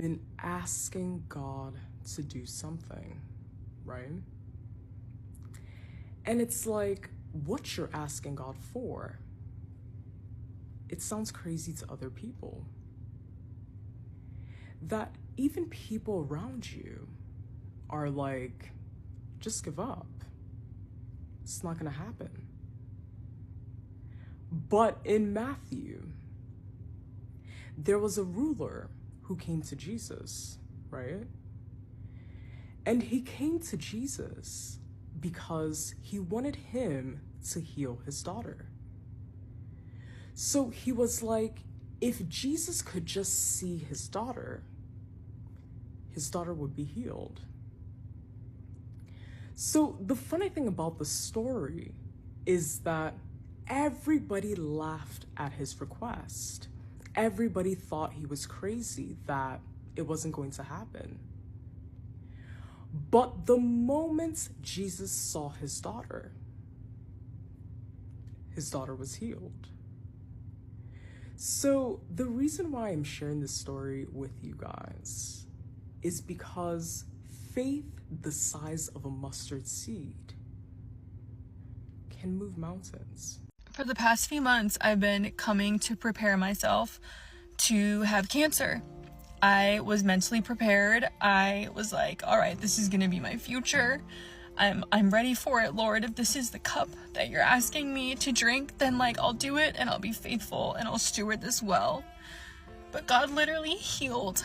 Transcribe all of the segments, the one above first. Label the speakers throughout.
Speaker 1: been asking God to do something, right? And it's like, what you're asking God for, it sounds crazy to other people. That even people around you are like, just give up. It's not gonna happen. But in Matthew, there was a ruler who came to Jesus, right? And he came to Jesus because he wanted him to heal his daughter. So he was like, if Jesus could just see his daughter would be healed. So the funny thing about the story is that everybody laughed at his request. Everybody thought he was crazy, that it wasn't going to happen. But the moment Jesus saw his daughter was healed. So the reason why I'm sharing this story with you guys is because faith the size of a mustard seed can move mountains.
Speaker 2: For the past few months, I've been coming to prepare myself to have cancer. I was mentally prepared. I was like, all right, this is gonna be my future. I'm ready for it, Lord. If this is the cup that you're asking me to drink, then like I'll do it and I'll be faithful and I'll steward this well. But God literally healed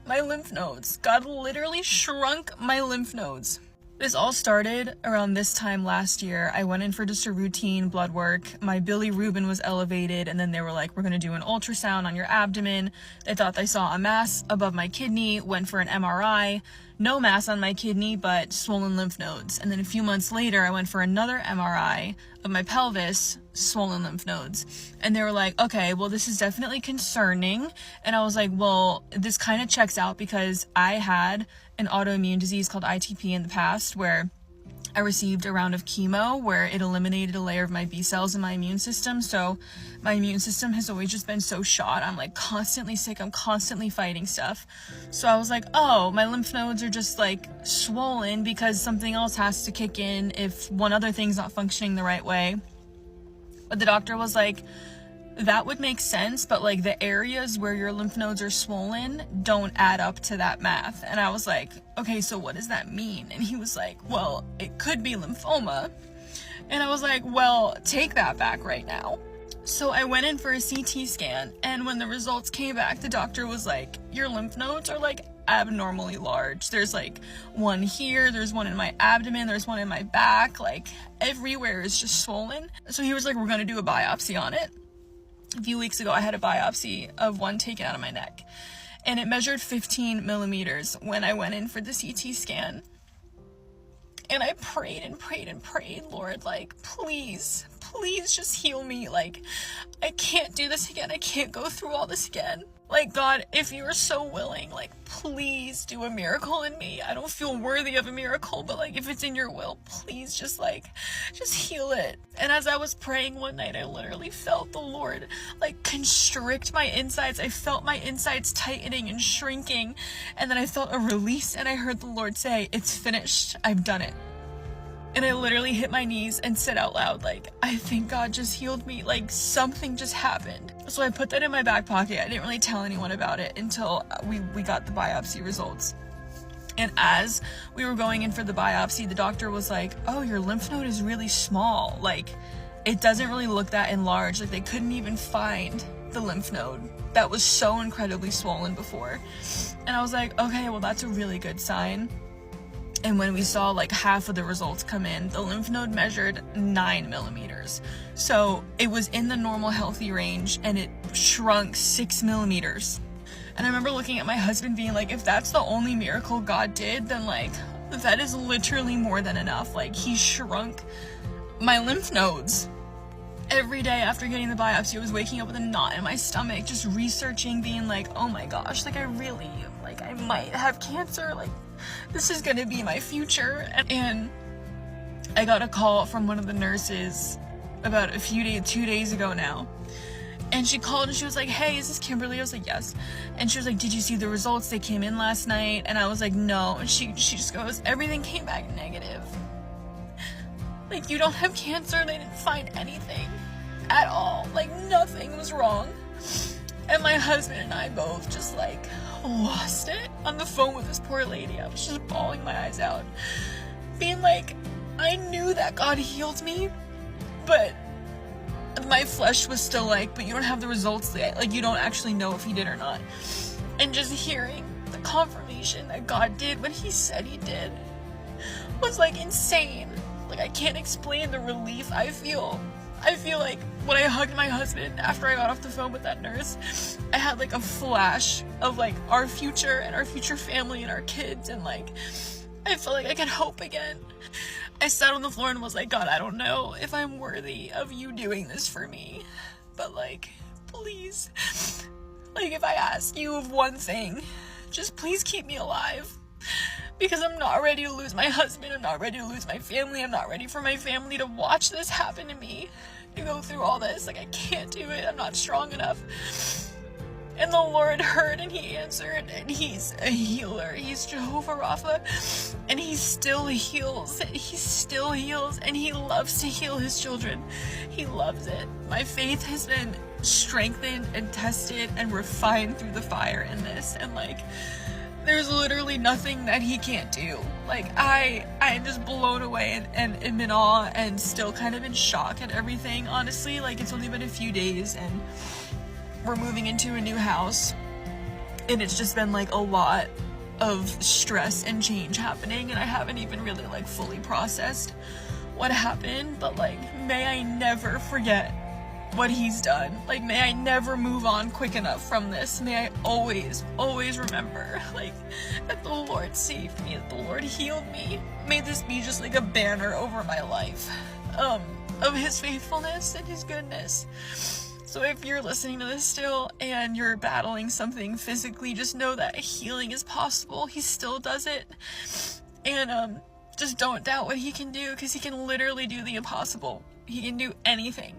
Speaker 2: my lymph nodes. God literally shrunk my lymph nodes. This all started around this time last year. I went in for just a routine blood work. My bilirubin was elevated, and then they were like, we're gonna do an ultrasound on your abdomen. They thought they saw a mass above my kidney, went for an MRI. No mass on my kidney, but swollen lymph nodes. And then a few months later, I went for another MRI of my pelvis, swollen lymph nodes. And they were like, okay, well, this is definitely concerning. And I was like, well, this kind of checks out because I had an autoimmune disease called ITP in the past where I received a round of chemo where it eliminated a layer of my B cells in my immune system. So my immune system has always just been so shot. I'm like constantly sick. I'm constantly fighting stuff. So I was like, oh, my lymph nodes are just like swollen because something else has to kick in if one other thing's not functioning the right way. But the doctor was like, that would make sense, but like the areas where your lymph nodes are swollen don't add up to that math. And I was like, okay, so what does that mean? And he was like, well, it could be lymphoma. And I was like, well, take that back right now. So I went in for a CT scan, and when the results came back, the doctor was like, your lymph nodes are like abnormally large. There's like one here, there's one in my abdomen, there's one in my back, like everywhere is just swollen. So he was like, we're gonna do a biopsy on it. A few weeks ago, I had a biopsy of one taken out of my neck, and it measured 15 millimeters when I went in for the CT scan. And I prayed and prayed and prayed, Lord, like, please just heal me. Like, I can't do this again. I can't go through all this again. Like, God, if you are so willing, like, please do a miracle in me. I don't feel worthy of a miracle, but like, if it's in your will, please just heal it. And as I was praying one night, I literally felt the Lord like constrict my insides. I felt my insides tightening and shrinking. And then I felt a release, and I heard the Lord say, it's finished. I've done it. And I literally hit my knees and said out loud, like, I think God just healed me. Like, something just happened. So I put that in my back pocket. I didn't really tell anyone about it until we got the biopsy results. And as we were going in for the biopsy, the doctor was like, oh, your lymph node is really small. Like, it doesn't really look that enlarged. Like, they couldn't even find the lymph node that was so incredibly swollen before. And I was like, okay, well, that's a really good sign. And when we saw like half of the results come in, the lymph node measured 9 millimeters. So it was in the normal healthy range, and it shrunk 6 millimeters. And I remember looking at my husband being like, if that's the only miracle God did, then like, that is literally more than enough. Like, he shrunk my lymph nodes. Every day after getting the biopsy, I was waking up with a knot in my stomach, just researching, being like, oh my gosh, like I might have cancer, like this is gonna be my future. And I got a call from one of the nurses about 2 days ago now, And she called and she was like, hey, is this Kimberly? I was like, yes. And she was like, did you see the results? They came in last night. And I was like, no. And she just goes, everything came back negative. Like, you don't have cancer. They didn't find anything at all. Like, nothing was wrong. And my husband and I both just, like, lost it on the phone with this poor lady. I was just bawling my eyes out, being like, I knew that God healed me, but my flesh was still like, but you don't have the results yet. Like, you don't actually know if he did or not. And just hearing the confirmation that God did what he said he did was, like, insane. Like, I can't explain the relief I feel. I feel like when I hugged my husband after I got off the phone with that nurse, I had, like, a flash of, like, our future and our future family and our kids, and, like, I felt like I could hope again. I sat on the floor and was like, God, I don't know if I'm worthy of you doing this for me, but, like, please, like, if I ask you of one thing, just please keep me alive, because I'm not ready to lose my husband, I'm not ready to lose my family, I'm not ready for my family to watch this happen to me, to go through all this. Like, I can't do it, I'm not strong enough. And the Lord heard and he answered, and he's a healer. He's Jehovah Rapha, and he still heals. He still heals, and he loves to heal his children. He loves it. My faith has been strengthened and tested and refined through the fire in this, and, like, there's literally nothing that he can't do. Like, I'm just blown away and am in awe and still kind of in shock at everything, honestly. Like, it's only been a few days and we're moving into a new house, and it's just been, like, a lot of stress and change happening, and I haven't even really, like, fully processed what happened. But, like, may I never forget what he's done. Like, may I never move on quick enough from this. May I always remember, like, that the Lord saved me, that the Lord healed me. May this be just, like, a banner over my life of his faithfulness and his goodness. So if you're listening to this still and you're battling something physically, just know that healing is possible. He still does it. And just don't doubt what he can do, because he can literally do the impossible. He can do anything.